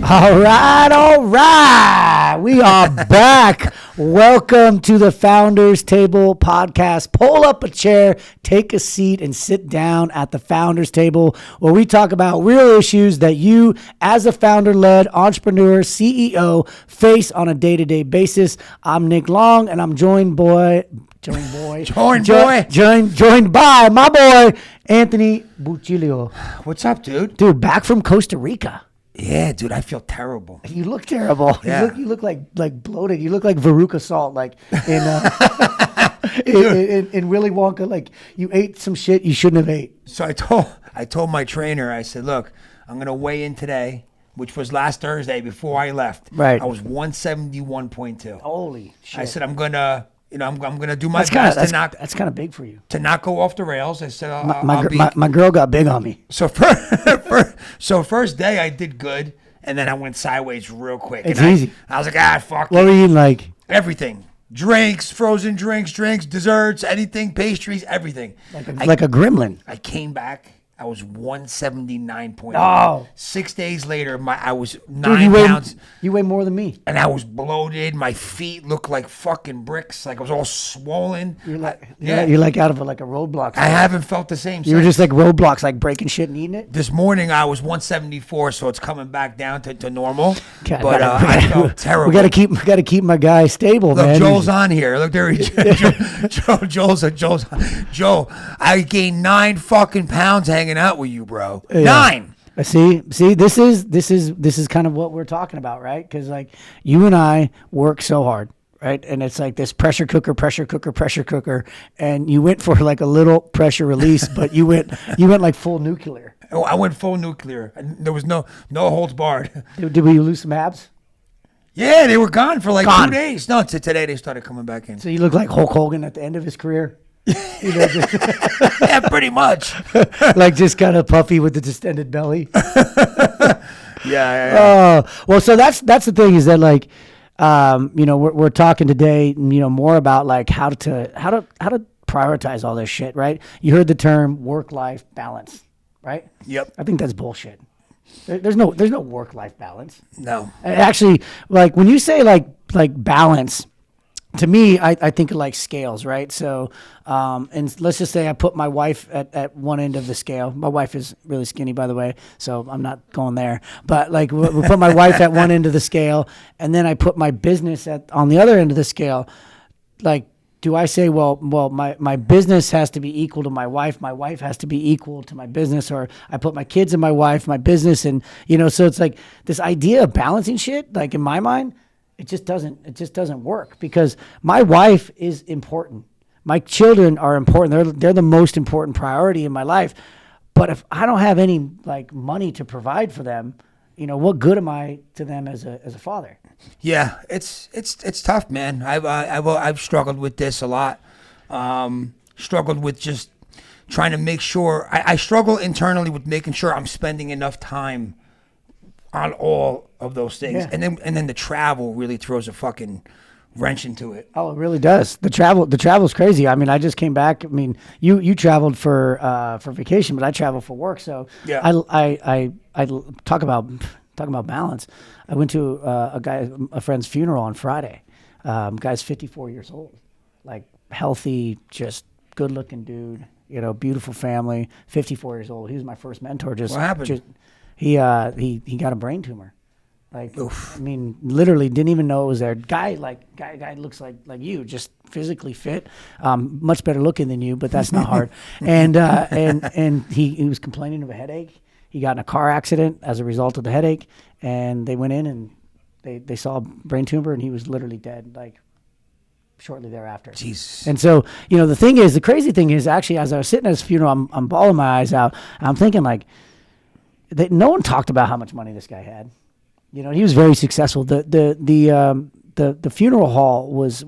All right. We are back. Welcome to the Founders Table podcast. Pull up a chair, take a seat, and sit down at the Founders Table, where we talk about real issues that you, as a founder-led entrepreneur, CEO, face on a day-to-day basis. I'm Nick Long, and I'm joined by my boy, Anthony Busciglio. What's up, dude? Dude, back from Costa Rica. Yeah, dude, I feel terrible. You look terrible. Yeah. You look like bloated. You look like Veruca Salt, like in in Willy Wonka. Like you ate some shit you shouldn't have ate. So I told my trainer, I said, look, I'm gonna weigh in today, which was last Thursday before I left. Right. I was 171.2. Holy shit! I said I'm gonna do my best that's kind of big for you to not go off the rails. I said my girl got big on me. So first day I did good, and then I went sideways real quick. It's and easy. I was like, fuck What it. were you eating like? Everything. Drinks, frozen drinks, desserts, anything, pastries, everything. Like a gremlin. I came back. I was 179.8. Oh. 6 days later, I was 9 pounds. You weigh more than me. And I was bloated. My feet looked like fucking bricks. Like I was all swollen. You're like out of a roadblock. I haven't felt the same. You were just like roadblocks, like breaking shit and eating it. This morning I was 174, so it's coming back down to normal. God, but I felt terrible. We got to keep my guy stable, Look, man. Joel's on here. Look there, Joel's. Joel, I gained 9 fucking pounds hanging out with you, bro. Yeah. 9. See, this is kind of what we're talking about, right? Because like you and I work so hard, right? And it's like this pressure cooker, and you went for like a little pressure release, but you went like full nuclear. Oh, I went full nuclear. There was no holds barred. Did we lose some abs? Yeah, they were gone for like 2 days. No, today they started coming back in. So you look like Hulk Hogan at the end of his career. Yeah, pretty much. Like just kind of puffy with the distended belly. Yeah. Well, so that's the thing is that like, we're talking today, more about like how to prioritize all this shit, right? You heard the term work-life balance, right? Yep. I think that's bullshit. There's no work-life balance. No. Actually, like when you say like balance, to me, I think of like scales, right? So, and let's just say I put my wife at one end of the scale. My wife is really skinny, by the way, so I'm not going there. But like we put my wife at one end of the scale, and then I put my business on the other end of the scale. Like, do I say, well, my business has to be equal to my wife has to be equal to my business, or I put my kids and my wife, my business, and so it's like this idea of balancing shit, like in my mind, it just doesn't work because my wife is important. My children are important. They're the most important priority in my life. But if I don't have any like money to provide for them, what good am I to them as a father? Yeah, it's tough, man. I've struggled with this a lot. Struggled with just trying to make sure I struggle internally with making sure I'm spending enough time on all of those things. Yeah. And then the travel really throws a fucking wrench into it. Oh, it really does. The travel's crazy. I mean, I just came back. I mean, you traveled for vacation, but I traveled for work. So yeah. I talk about balance. I went to a friend's funeral on Friday. Guy's 54 years old, like healthy, just good looking dude, beautiful family, 54 years old. He was my first mentor. What happened? He got a brain tumor. Like, oof. I mean, literally didn't even know it was there. Guy looks like you, just physically fit, much better looking than you, but that's not hard. And he was complaining of a headache. He got in a car accident as a result of the headache, and they went in and they saw a brain tumor, and he was literally dead, like shortly thereafter. Jesus. And so, the crazy thing is actually, as I was sitting at his funeral, I'm bawling my eyes out. I'm thinking like, no one talked about how much money this guy had. He was very successful. The funeral hall was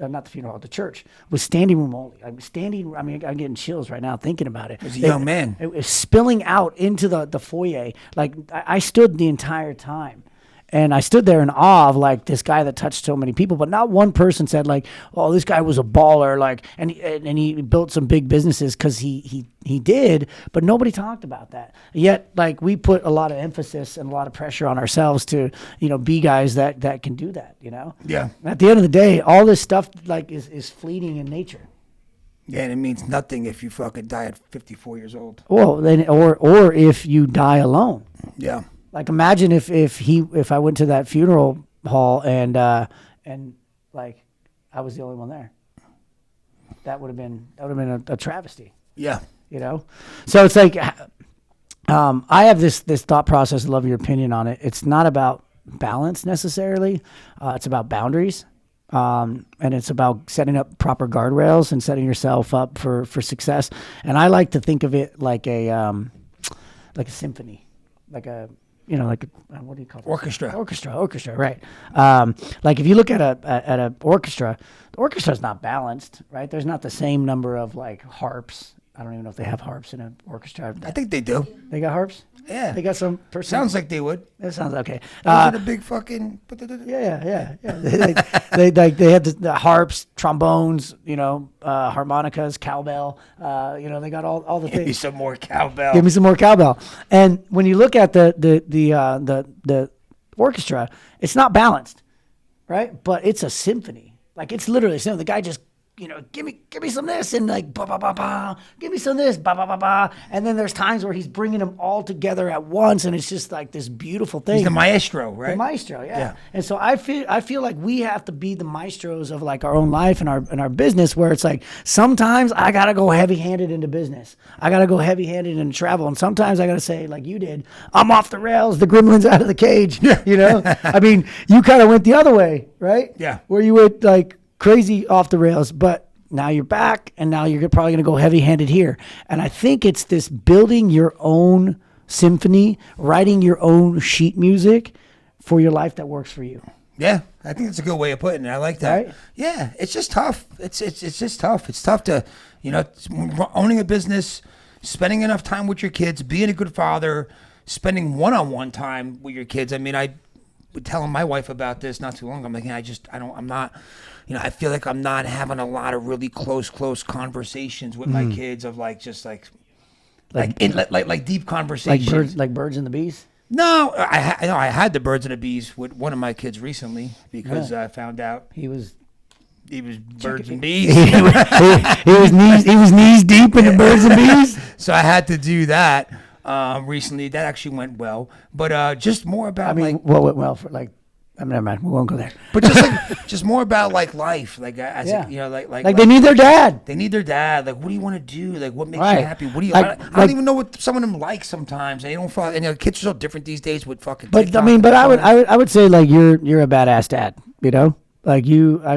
not the funeral hall. The church was standing room only. I'm getting chills right now thinking about it. He was a young man. It was spilling out into the foyer. Like I stood the entire time, And I stood there in awe of like this guy that touched so many people, but not one person said like, "Oh, this guy was a baller," like, and he built some big businesses because he did, but nobody talked about that. Yet, like, we put a lot of emphasis and a lot of pressure on ourselves to, be guys that can do that. Yeah. At the end of the day, all this stuff like is fleeting in nature. Yeah, and it means nothing if you fucking die at 54 years old. Well, then, or if you die alone. Yeah. Like, imagine if I went to that funeral hall and like I was the only one there. That would have been a travesty. Yeah. So it's like I have this thought process. Love your opinion on it. It's not about balance necessarily. It's about boundaries, and it's about setting up proper guardrails and setting yourself up for success. And I like to think of it like a symphony, like a what do you call it? Orchestra, right? Like if you look at a orchestra, the orchestra is not balanced, right? There's not the same number of like harps. I don't even know if they have harps in an orchestra. I think they do. They got harps? Yeah. They got some person. Sounds like they would. That sounds okay. Those are the big fucking. Yeah. They had the harps, trombones, harmonicas, cowbell. They got all the things. Give me some more cowbell. Give me some more cowbell. And when you look at the orchestra, it's not balanced, right? But it's a symphony. Like it's literally a symphony. The guy just give me some of this and like ba ba ba ba, give me some of this ba ba ba ba, and then there's times where he's bringing them all together at once, and it's just like this beautiful thing. He's the maestro, right? The maestro, yeah. And so I feel like we have to be the maestros of like our own life and our business, where it's like sometimes I gotta go heavy-handed into business, I gotta go heavy-handed into travel, and sometimes I gotta say like you did, I'm off the rails, the gremlin's out of the cage. I mean, you kind of went the other way, right? Yeah. Where you went like crazy off the rails, but now you're back, and now you're probably going to go heavy-handed here. And I think it's this building your own symphony, writing your own sheet music for your life that works for you. Yeah, I think that's a good way of putting it. I like that. Right? Yeah, it's just tough. It's just tough. It's tough to, owning a business, spending enough time with your kids, being a good father, spending one-on-one time with your kids. I mean, I was telling my wife about this not too long ago. I'm like, I feel like I'm not having a lot of really close conversations with my kids of like deep conversations. Like birds and the bees? No, I had the birds and the bees with one of my kids recently because I found out he was birds and bees. he was knees deep in the birds and bees. So I had to do that recently. That actually went well, but just more about what went well for like. Never mind. We won't go there. But just more about like life, like like they need their dad. They need their dad. Like, what do you want to do? Like, what makes Right. you happy? What do you? Like- I don't even know what some of them like sometimes. They don't follow. And kids are so different these days with fucking. But TikTok I would say like you're a badass dad. Like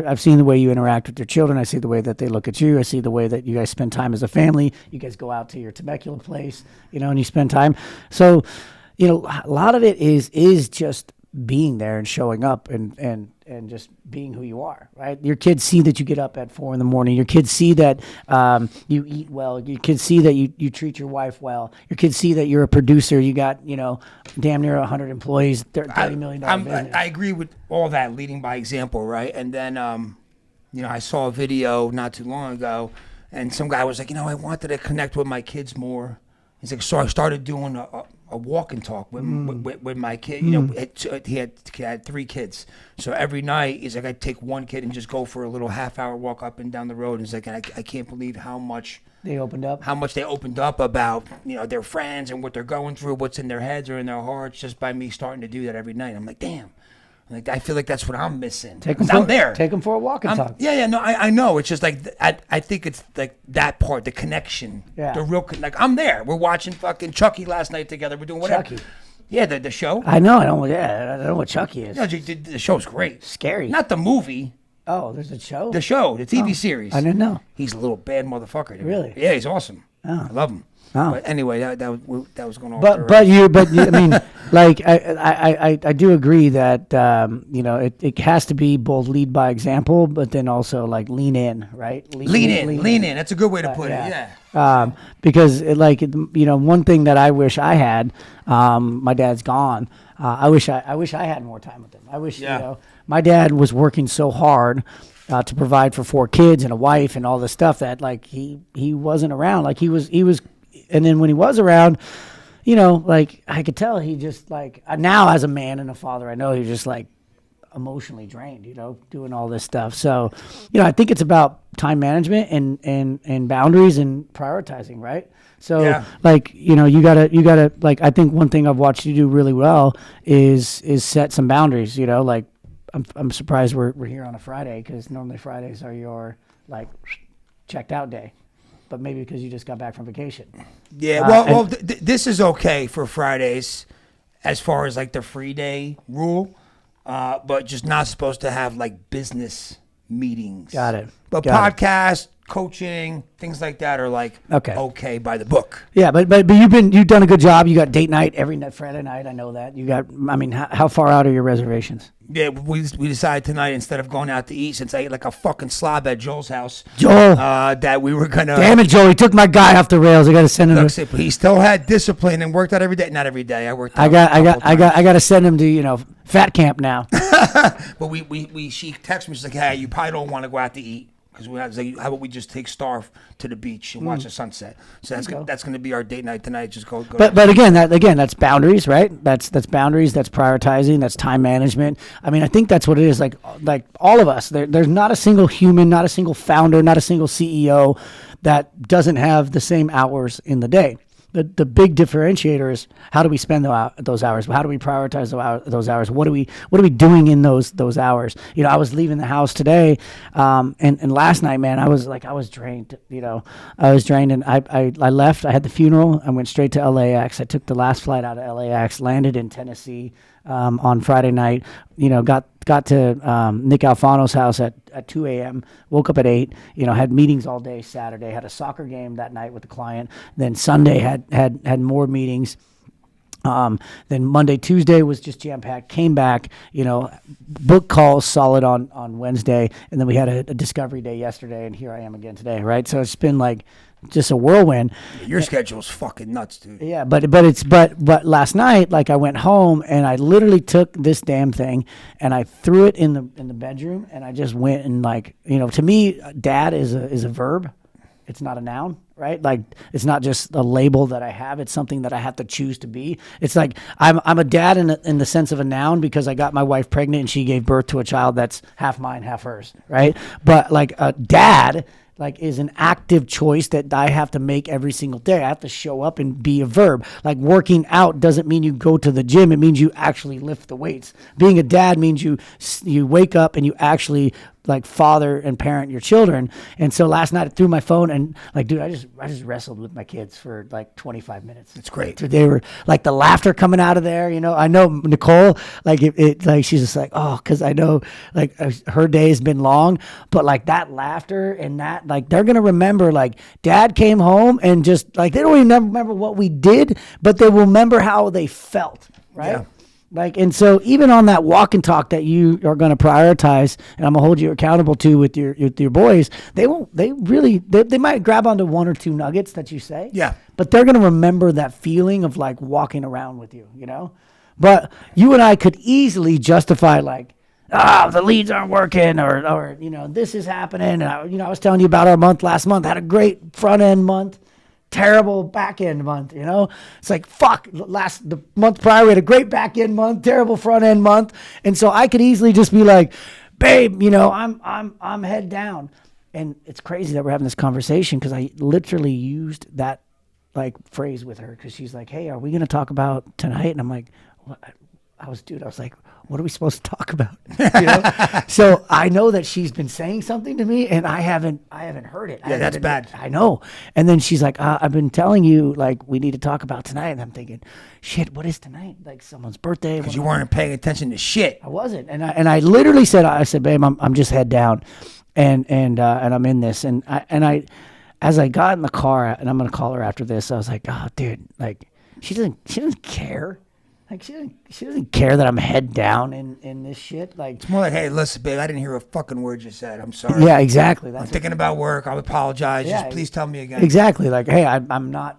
I've seen the way you interact with your children. I see the way that they look at you. I see the way that you guys spend time as a family. You guys go out to your Temecula place, and you spend time. So, a lot of it is just being there and showing up and just being who you are, right? Your kids see that you get up at 4 a.m. Your kids see that you eat well. Your kids see that you treat your wife well. Your kids see that you're a producer. You got, damn near 100 employees, $30 million business. I agree with all that, leading by example, right? And then, I saw a video not too long ago, and some guy was like, I wanted to connect with my kids more. He's like, so I started doing a walk and talk with my kid. He had 3 kids. So every night, he's like, I'd take one kid and just go for a little half-hour walk up and down the road. And he's like, I can't believe how much they opened up about, their friends and what they're going through, what's in their heads or in their hearts, just by me starting to do that every night. I'm like, damn. Like, I feel like that's what I'm missing. I'm there. Take them for a walk and talk. Yeah, no, I know. It's just like I think it's like that part, the connection, the real like I'm there. We're watching fucking Chucky last night together. We're doing whatever. Chucky. Yeah, the show. I know. I don't know what Chucky is. No, the show's great. Scary. Not the movie. Oh, there's a show. The show, the TV series. I didn't know. He's a little bad motherfucker. Dude. Really? Yeah, he's awesome. Oh. I love him. Oh. But anyway, that was going on. But you, I mean, like I do agree that it has to be both lead by example, but then also like lean in, right? Lean in. That's a good way to put it. Yeah. Because one thing that I wish I had, my dad's gone. I wish I had more time with him. I wish, my dad was working so hard to provide for 4 kids and a wife and all this stuff that like he wasn't around. Like he was, and then when he was around, like I could tell he just like now as a man and a father, I know he's just like emotionally drained, doing all this stuff. So, I think it's about time management and boundaries and prioritizing, right? So like, you gotta like, I think one thing I've watched you do really well is set some boundaries, like I'm surprised we're here on a Friday because normally Fridays are your like checked out day, but maybe because you just got back from vacation. Yeah. This is okay for Fridays as far as like the free day rule. But just not supposed to have like business meetings. Got it. But podcast, coaching, things like that are like okay by the book. Yeah, but you've done a good job. You got date night every night, Friday night. I know that. You got. I mean, how far out are your reservations? Yeah, we decided tonight instead of going out to eat, since I ate like a fucking slob at Joel's house. Joel, that we were gonna. Damn it, Joel! He took my guy off the rails. I got to send him. Look, he still had discipline and worked out every day. Not every day. I worked. Out I got to send him to fat camp now. But she texted me. She's like, "Hey, you probably don't want to go out to eat." Because we had like, how about we just take Star to the beach and watch the sunset? So that's going to be our date night tonight. Just go. But again, that's boundaries, right? That's boundaries. That's prioritizing. That's time management. I mean, I think that's what it is. Like all of us, there's not a single human, not a single founder, not a single CEO that doesn't have the same hours in the day. The big differentiator is how do we spend those hours? How do we prioritize those hours? What are we doing in those hours? I was leaving the house today, and last night, man, I was drained. I was drained, and I left. I had the funeral. I went straight to LAX. I took the last flight out of LAX, landed in Tennessee on Friday night. Got to Nick Alfano's house at 2 a.m., woke up at 8, had meetings all day Saturday, had a soccer game that night with the client. Then Sunday had more meetings. Then Monday, Tuesday was just jam-packed, came back, book calls solid on Wednesday. And then we had a discovery day yesterday, and here I am again today, right? So it's been like just a whirlwind. Your schedule's fucking nuts, dude. Yeah, but last night, like I went home and I literally took this damn thing and I threw it in the bedroom and I just went and like, to me, dad is a verb. It's not a noun, right? Like it's not just a label that I have. It's something that I have to choose to be. It's like I'm a dad in the sense of a noun because I got my wife pregnant and she gave birth to a child that's half mine, half hers, right? But like a dad like is an active choice that I have to make every single day. I have to show up and be a verb. Like working out doesn't mean you go to the gym. It means you actually lift the weights. Being a dad means you wake up and you actually like father and parent your children. And so last night I threw my phone and like, dude, I just wrestled with my kids for like 25 minutes. It's great. They were like the laughter coming out of there. I know Nicole, like it like, she's just like, oh, cause I know like her day has been long, but like that laughter and that, like, they're going to remember like dad came home and just like, they don't even remember what we did, but they will remember how they felt. Right. Yeah. Like, and so even on that walk and talk that you are going to prioritize and I'm gonna hold you accountable to with your boys, they might grab onto one or two nuggets that you say. Yeah. But they're going to remember that feeling of like walking around with you, but you and I could easily justify like, the leads aren't working or this is happening. And I was telling you about our month last month, had a great front end month. Terrible back end month, It's like fuck. The month prior we had a great back end month, terrible front end month, and so I could easily just be like, babe, I'm head down, and it's crazy that we're having this conversation because I literally used that like phrase with her because she's like, hey, are we gonna talk about tonight? And I'm like, what? I was like, what are we supposed to talk about? So I know that she's been saying something to me and I haven't heard it. Yeah, that's bad. I know. And then she's like, I've been telling you like we need to talk about tonight. And I'm thinking, shit, what is tonight? Like someone's birthday? Because you weren't paying attention to shit. I wasn't. And I literally said, babe, I'm just head down and I'm in this. And I as I got in the car and I'm going to call her after this, I was like, oh dude, like she doesn't care. Like she doesn't care that I'm head down in this shit. Like It's more like, hey, listen, babe, I didn't hear a fucking word you said. I'm sorry. yeah, exactly. I'm thinking about work. I apologize. Yeah, Just please tell me again. Exactly. Like, hey, I'm not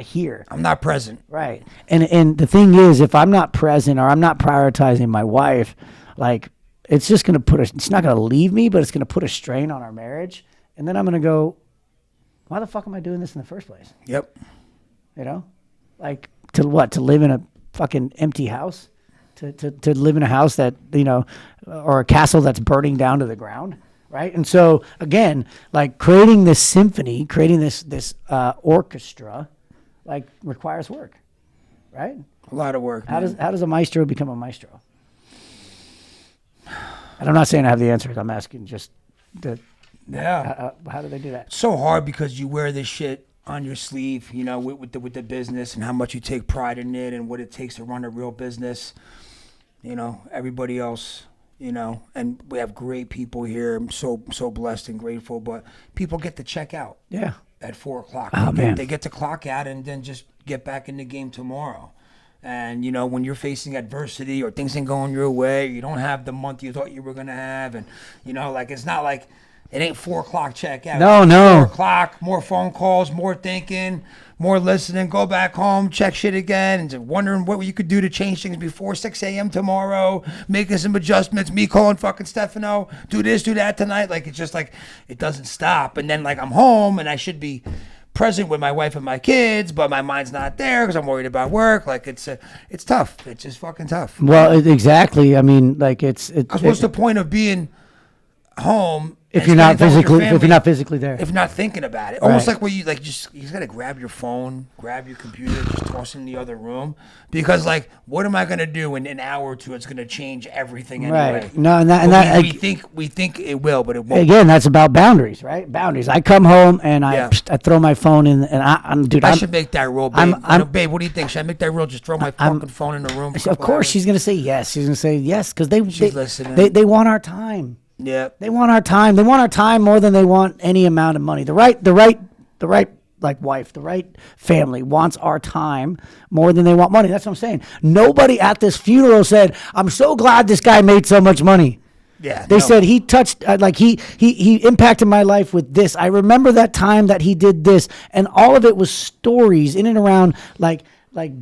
here. I'm not present. Right. And the thing is, if I'm not present or I'm not prioritizing my wife, like it's just gonna it's not gonna leave me, but it's gonna put a strain on our marriage. And then I'm gonna go, why the fuck am I doing this in the first place? Yep. You know, like to live in a fucking empty house, to live in a house that, you know, or a castle that's burning down to the ground, right? And so again, like creating this symphony, creating this orchestra, like requires work, right? A lot of work. How does a maestro become a maestro? And I'm not saying I have the answers. I'm asking just how do they do that? It's so hard because you wear this shit on your sleeve, you know, with the business and how much you take pride in it and what it takes to run a real business. You know, everybody else, you know, and we have great people here. I'm so blessed and grateful, but people get to check out. Yeah. At 4:00. Oh, man. They get to clock out and then just get back in the game tomorrow. And, you know, when you're facing adversity or things ain't going your way, you don't have the month you thought you were going to have. And, you know, like, it's not like it ain't 4:00 check out. No. 4:00, more phone calls, more thinking, more listening, go back home, check shit again, and just wondering what you could do to change things before 6 a.m. tomorrow, making some adjustments, me calling fucking Stefano, do this, do that tonight. Like, it's just like, it doesn't stop. And then, like, I'm home and I should be present with my wife and my kids, but my mind's not there because I'm worried about work. Like, it's tough. It's just fucking tough. Well, exactly. I mean, like what's the point of being home if you're not physically there, if you're not thinking about it? Almost like where you like you just gotta grab your phone, grab your computer, just toss it in the other room, because like, what am I gonna do in an hour or two? It's gonna change everything anyway. Right. No, we think it will, but it won't. Again, that's about boundaries, right? Boundaries. I come home and I throw my phone in, and I should make that rule, babe. Babe, what do you think? Should I make that rule? Just throw my fucking phone in the room. Of course, she's gonna say yes. She's gonna say yes because she's listening. They want our time. Yeah. They want our time. They want our time more than they want any amount of money. The right like wife, the right family wants our time more than they want money. That's what I'm saying. Nobody at this funeral said, "I'm so glad this guy made so much money." Yeah. They said he touched he impacted my life with this. I remember that time that he did this, and all of it was stories in and around like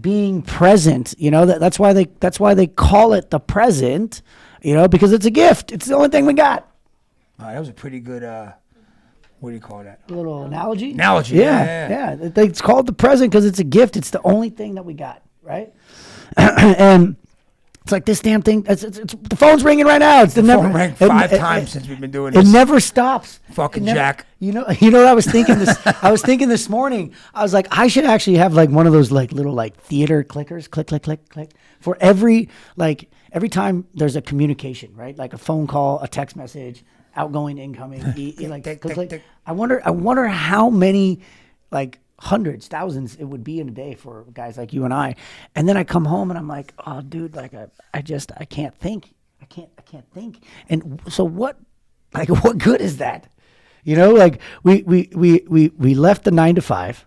being present. You know, that's why they call it the present. You know, because it's a gift. It's the only thing we got. That was a pretty good, what do you call that? A little analogy? Yeah. It's called the present because it's a gift. It's the only thing that we got, right? And it's like this damn thing. It's the phone's ringing right now. The phone rang five times since we've been doing this. It never stops. Fucking Jack. You know what I was thinking I was thinking this morning. I was like, I should actually have like one of those like little like theater clickers, click, click, click, click, for every time there's a communication, right? Like a phone call, a text message, outgoing, incoming, like click, click. I wonder how many, like hundreds, thousands it would be in a day for guys like you and I. And then I come home and I'm like, oh, dude, like I can't think. I can't think. And so what good is that? You know, like we left the 9 to 5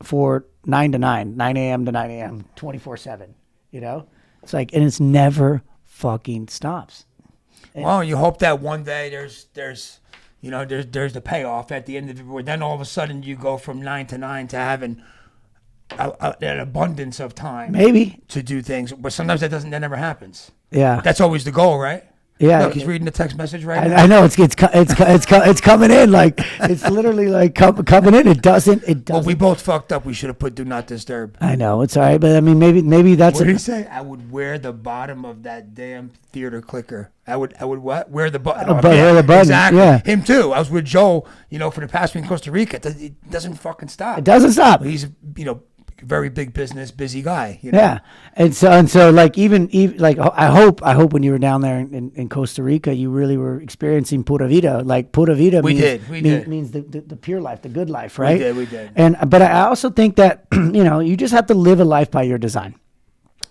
for 9 to 9, 9 a.m. to 9 a.m., 24/7, you know? It's like, and it's never fucking stops. Well, you hope that one day there's the payoff at the end of the year. Then all of a sudden you go from 9 to 9 to having an abundance of time, maybe, to do things. But sometimes that never happens. Yeah, that's always the goal, right? Yeah, look, he's reading the text message right now. I know it's coming in, like it's literally like coming in. It doesn't. Well, we both fucked up. We should have put do not disturb. I know it's all right, but I mean, maybe that's. What did he say? I would wear the bottom of that damn theater clicker. I would what? Wear the button. Wear the button. Exactly. Yeah. Him too. I was with Joe. You know, for the past week in Costa Rica. It doesn't fucking stop. It doesn't stop. He's very big business, busy guy. You know? Yeah, and so like even like I hope when you were down there in Costa Rica, you really were experiencing pura vida. Like pura vida means the pure life, the good life, right? We did. But I also think that you just have to live a life by your design.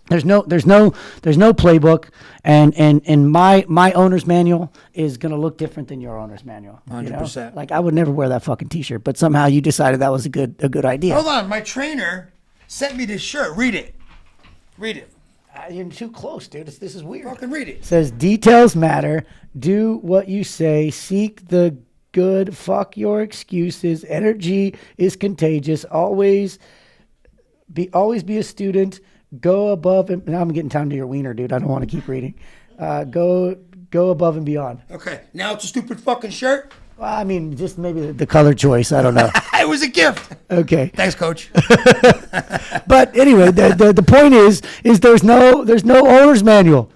There's no playbook, and my owner's manual is gonna look different than your owner's manual. 100%. Like I would never wear that fucking t-shirt, but somehow you decided that was a good idea. Hold on, my trainer sent me this shirt. Read it. You're too close, dude. This is weird. Fucking read it. It says details matter. Do what you say. Seek the good. Fuck your excuses. Energy is contagious. Always be a student. Go above and now I'm getting down to your wiener, dude. I don't want to keep reading. Go above and beyond. Okay, now it's a stupid fucking shirt. Well, I mean, just maybe the color choice. I don't know. It was a gift. Okay. Thanks, Coach. But anyway, the point is there's no owner's manual.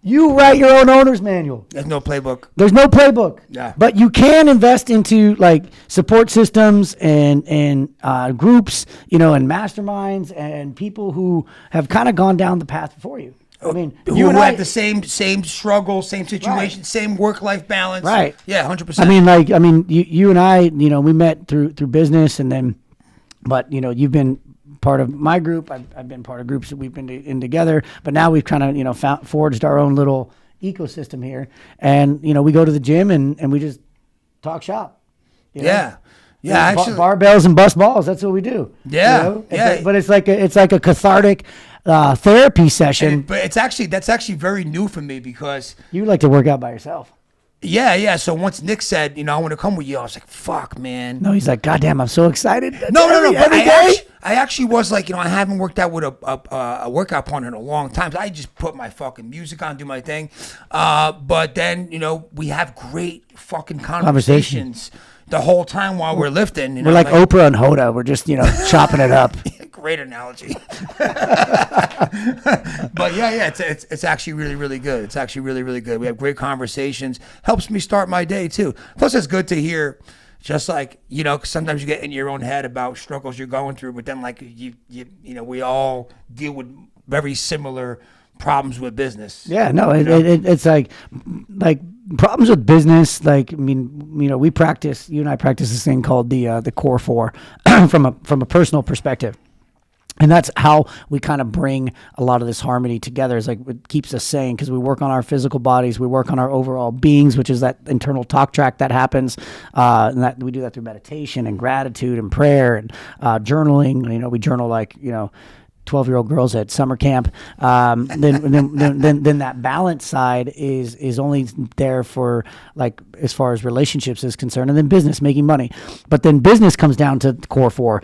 You write your own owner's manual. There's no playbook. There's no playbook. Yeah. But you can invest into like support systems and groups, and masterminds and people who have kind of gone down the path before you. I mean, who had the same struggle, same situation, Right. same work-life balance. Right. Yeah, 100%. I mean, you and I, we met through business, and then, but you've been part of my group. I've been part of groups that we've been in together. But now we've kind of forged our own little ecosystem here, and we go to the gym and we just talk shop. Yeah. Yeah, actually, barbells and bust balls. That's what we do. Yeah, yeah. But it's like a cathartic therapy session. But that's actually very new for me because You like to work out by yourself. yeah. So once Nick said, I want to come with you, I was like, fuck, man. No, he's like, God damn, I'm so excited. No. But Every day. I actually was like, I haven't worked out with a workout partner in a long time. So I just put my fucking music on, do my thing. But then, we have great fucking conversations the whole time while we're lifting. We're like Oprah and Hoda. We're just, chopping it up. Great analogy. But yeah, it's actually really, really good. It's actually really, really good. We have great conversations. Helps me start my day too. Plus, it's good to hear. Just like 'cause sometimes you get in your own head about struggles you're going through, but then like we all deal with very similar problems with business. Yeah, no, it's like problems with business. Like, I mean, you and I practice this thing called the core four from a personal perspective. And that's how we kind of bring a lot of this harmony together. Is like it keeps us sane because we work on our physical bodies, we work on our overall beings, which is that internal talk track that happens, and that we do that through meditation and gratitude and prayer and journaling. We journal like 12-year-old girls at summer camp. Then that balance side is only there for like as far as relationships is concerned, and then business, making money. But then business comes down to the core four.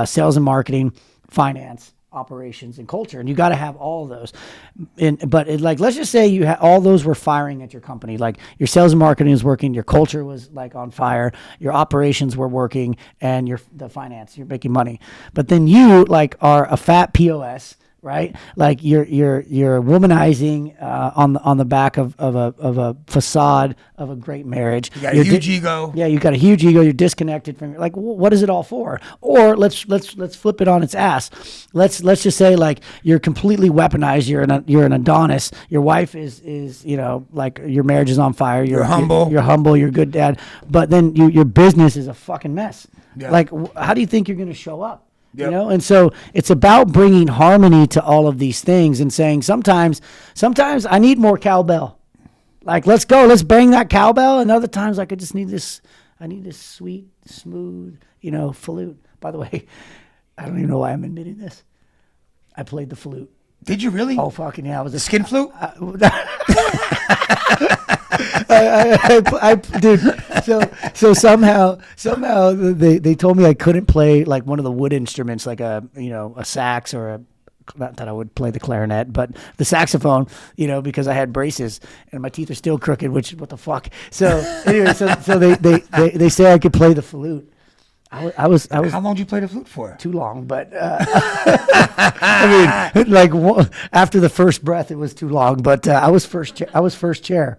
Sales and marketing, finance, operations, and culture, and you got to have all of those. But let's just say all those were firing at your company. Like your sales and marketing was working, your culture was like on fire, your operations were working, and the finance, you're making money. But then you like are a fat POS. Right, like you're womanizing on the back of a facade of a great marriage. You got a huge ego. Yeah, you got a huge ego. You're disconnected from like what is it all for? Or let's flip it on its ass. Let's just say like you're completely weaponized. You're an Adonis. Your wife is like your marriage is on fire. You're humble. You're humble. You're a good dad. But then your business is a fucking mess. Yeah. Like how do you think you're going to show up? Yep. And so it's about bringing harmony to all of these things and saying sometimes I need more cowbell. Like, let's bang that cowbell. And other times I just need this sweet, smooth, flute. By the way, I don't even know why I'm admitting this. I played the flute. Did you really? Oh, fucking yeah. I was a skin flute? Dude. So somehow they told me I couldn't play like one of the wood instruments, like a sax or not that I would play the clarinet, but the saxophone, because I had braces and my teeth are still crooked. Which what the fuck? So anyway, so they say I could play the flute. I was. How long did you play the flute for? Too long, but I mean, like after the first breath, it was too long. But I was first chair.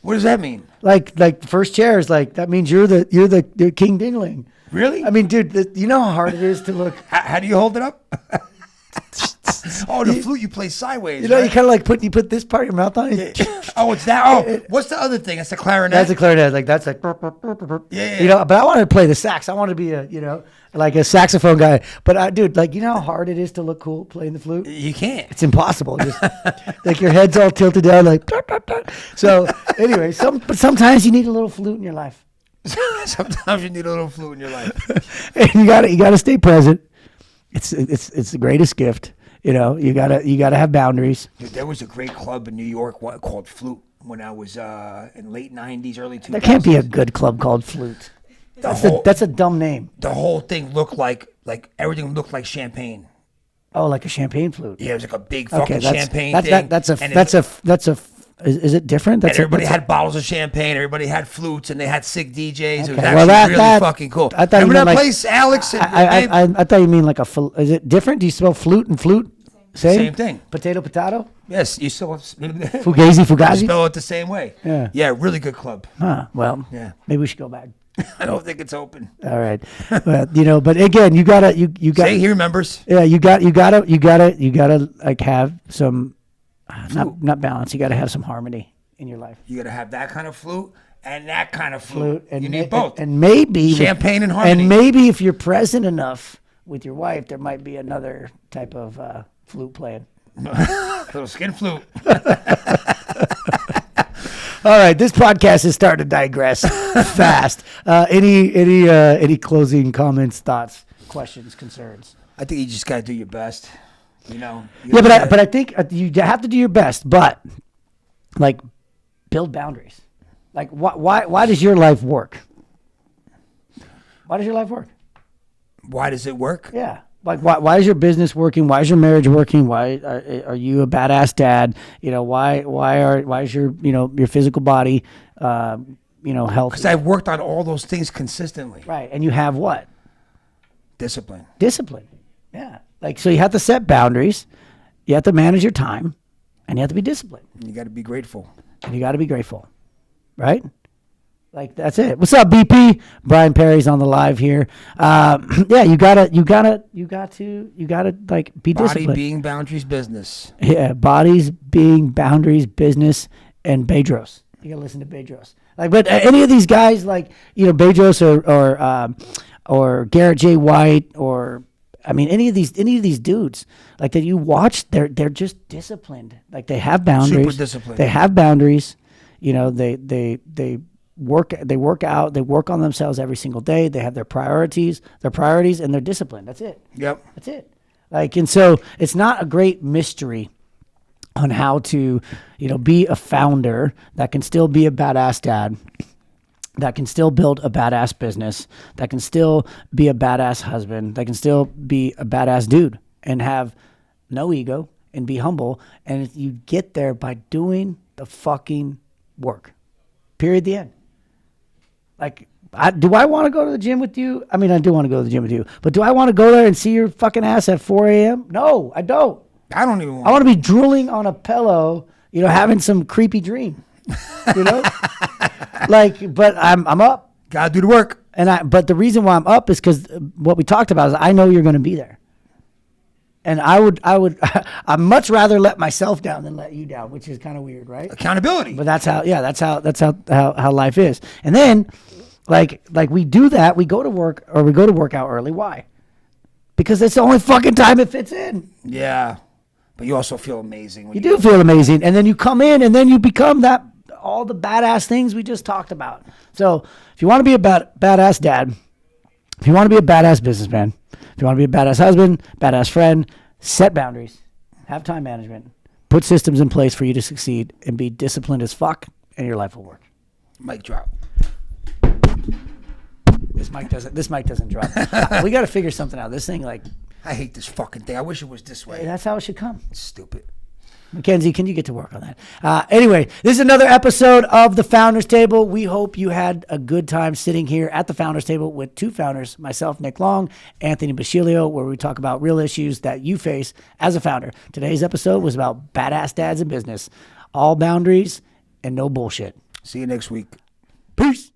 What does that mean? Like the first chair is like that means you're the king dingling. Really? I mean, dude, you know how hard it is to look. How do you hold it up? Oh, the flute you play sideways. You kind of like you put this part of your mouth on it. Oh, it's that. Oh, what's the other thing? That's the clarinet. That's a clarinet. Like that's like. Yeah. But I wanted to play the sax. I wanted to be like a saxophone guy. But dude, like how hard it is to look cool playing the flute. You can't. It's impossible. Just like your head's all tilted down, like. So anyway, but sometimes you need a little flute in your life. Sometimes you need a little flute in your life. And you got to stay present. It's the greatest gift. You know, you gotta have boundaries. Dude, there was a great club in New York called Flute when I was in late 90s, early 2000s. There can't be a good club called Flute. That's a dumb name. The whole thing looked like everything looked like champagne. Oh, like a champagne flute. Yeah, it was like a big fucking champagne thing. Is it different? Everybody had bottles of champagne. Everybody had flutes, and they had sick DJs. Okay. It was actually really fucking cool. I thought Remember you meant that like, place, Alex? I thought you mean like is it different? Do you spell flute and flute? Same thing. Potato? Yes, you still Fugazi? spell it the same way. Yeah. Yeah, really good club. Huh, well, Yeah. maybe we should go back. I don't think it's open. All right. Well, you know, but again, you gotta. Say he remembers. Yeah, you gotta like have some, not balance. You gotta have some harmony in your life. You got to have that kind of flute and that kind of flute. And you need both. And maybe champagne and harmony. And maybe if you're present enough with your wife, there might be another type of flute playing. Little skin flute. All right, this podcast is starting to digress fast. Any closing comments, thoughts, questions, concerns? I think you just got to do your best. You know. Yeah, but I think you have to do your best, but like build boundaries. Like why does your life work? Why does your life work? Why does it work? Yeah. Like why is your business working? Why is your marriage working? Why are you a badass dad? You know, why is your your physical body healthy? Because I've worked on all those things consistently. Right. And you have what? Discipline. Yeah. Like, so you have to set boundaries, you have to manage your time, and you have to be disciplined. You got to be grateful. Right? Like, that's it. What's up, BP? Brian Perry's on the live here. Yeah, you gotta like be disciplined. Body being boundaries business. Yeah, bodies being boundaries business, and Bedros. You gotta listen to Bedros. Like, but any of these guys, like Bedros or Garrett J. White, or I mean any of these dudes like that you watch, they're just disciplined. Like, they have boundaries. Super disciplined. They have boundaries. They work out, they work on themselves every single day. They have their priorities, and their discipline. That's it. Yep. That's it. Like, and so it's not a great mystery on how to, be a founder that can still be a badass dad, that can still build a badass business, that can still be a badass husband, that can still be a badass dude and have no ego and be humble. And you get there by doing the fucking work. Period. The end. Like, do I want to go to the gym with you? I mean, I do want to go to the gym with you, but do I want to go there and see your fucking ass at 4 a.m.? No, I don't. I don't even want I want to be drooling on a pillow, having some creepy dream, like, but I'm up. Gotta do the work. But the reason why I'm up is because what we talked about is I know you're going to be there. And I'd much rather let myself down than let you down, which is kind of weird, right? Accountability. But that's how life is. And then, like we do that, we go to work out early. Why? Because it's the only fucking time it fits in. Yeah, but you also feel amazing. You do feel amazing, and then you come in, and then you become all the badass things we just talked about. So if you want to be a badass dad, if you want to be a badass businessman, if you want to be a badass husband, badass friend, set boundaries, have time management, put systems in place for you to succeed, and be disciplined as fuck, and your life will work. Mic drop. This mic doesn't drop. We got to figure something out. This thing, like, I hate this fucking thing. I wish it was this way. That's how it should come. It's stupid. Mackenzie, can you get to work on that? Anyway, this is another episode of The Founders Table. We hope you had a good time sitting here at The Founders Table with two founders, myself, Nick Long, Anthony Busciglio, where we talk about real issues that you face as a founder. Today's episode was about badass dads in business. All boundaries and no bullshit. See you next week. Peace.